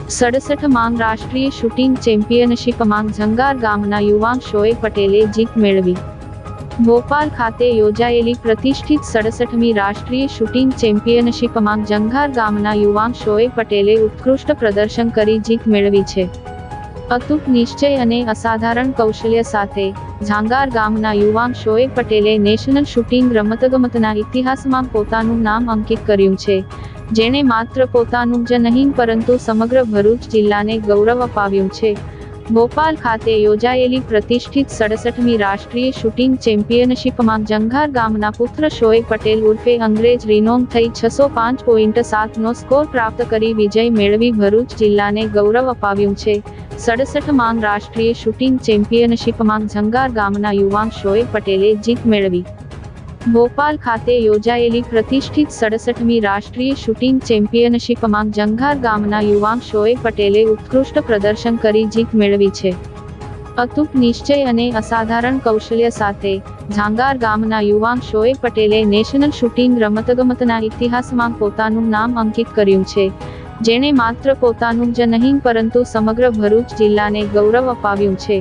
67માં રાષ્ટ્રીય શૂટિંગ ચેમ્પિયનશિપમાં ઝંગાર ગામના યુવાન શોએબ પટેલે જીત મેળવી. ભોપાલ ખાતે યોજાયેલી પ્રતિષ્ઠિત 67મી રાષ્ટ્રીય શૂટિંગ ચેમ્પિયનશિપમાં ઝંગાર ગામના યુવાન શોએબ પટેલે ઉત્કૃષ્ટ પ્રદર્શન કરી જીત મેળવી છે. અતૂટ નિશ્ચય અને અસાધારણ કૌશલ્ય સાથે ઝંગાર ગામના યુવાન શોએબ પટેલે નેશનલ શૂટિંગ રમતગમતના ઇતિહાસમાં પોતાનું નામ અંકિત કર્યું છે, જેણે માત્ર પોતાનું જ નહીં પરંતુ સમગ્ર ભરૂચ જિલ્લાને ગૌરવ અપાવ્યું છે. ભોપાલ ખાતે યોજાયેલી પ્રતિષ્ઠિત 67મી રાષ્ટ્રીય શૂટિંગ ચેમ્પિયનશિપમાં ઝંગાર ગામના પુત્ર શોએબ પટેલ ઉર્ફે અંગ્રેજ રિનોમ થઈ 605.7નો સ્કોર પ્રાપ્ત કરી વિજય મેળવી ભરૂચ જિલ્લાને ગૌરવ અપાવ્યું છે. 67માં રાષ્ટ્રીય શૂટિંગ ચેમ્પિયનશિપમાં ઝંગાર ગામના યુવાન શોએબ પટેલે જીત મેળવી. ભોપાલ ખાતે યોજાયેલી પ્રતિષ્ઠિત 67મી રાષ્ટ્રીય શૂટિંગ ચેમ્પિયનશિપમાં ઝંગાર ગામના યુવાન શોએબ પટેલે ઉત્કૃષ્ટ પ્રદર્શન કરી જીત મેળવી છે. અતૂટ નિશ્ચય અને અસાધારણ કૌશલ્ય સાથે ઝંગાર ગામના યુવાન શોએબ પટેલે નેશનલ શૂટિંગ રમતગમતના ઇતિહાસમાં પોતાનું નામ અંકિત કર્યું છે, જેણે માત્ર પોતાનું જ નહીં પરંતુ સમગ્ર ભરૂચ જિલ્લાને ગૌરવ અપાવ્યું છે.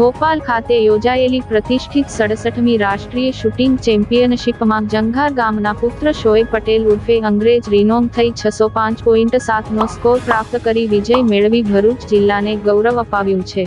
ભોપાલ ખાતે યોજાયેલી પ્રતિષ્ઠિત 67મી રાષ્ટ્રીય શૂટિંગ ચેમ્પિયનશિપમાં ઝંગાર ગામના પુત્ર શોએબ પટેલ ઉર્ફે અંગ્રેજ રિનોમ થઈ 605.7નો સ્કોર પ્રાપ્ત કરી વિજય મેળવી ભરૂચ જિલ્લાને ગૌરવ અપાવ્યું છે.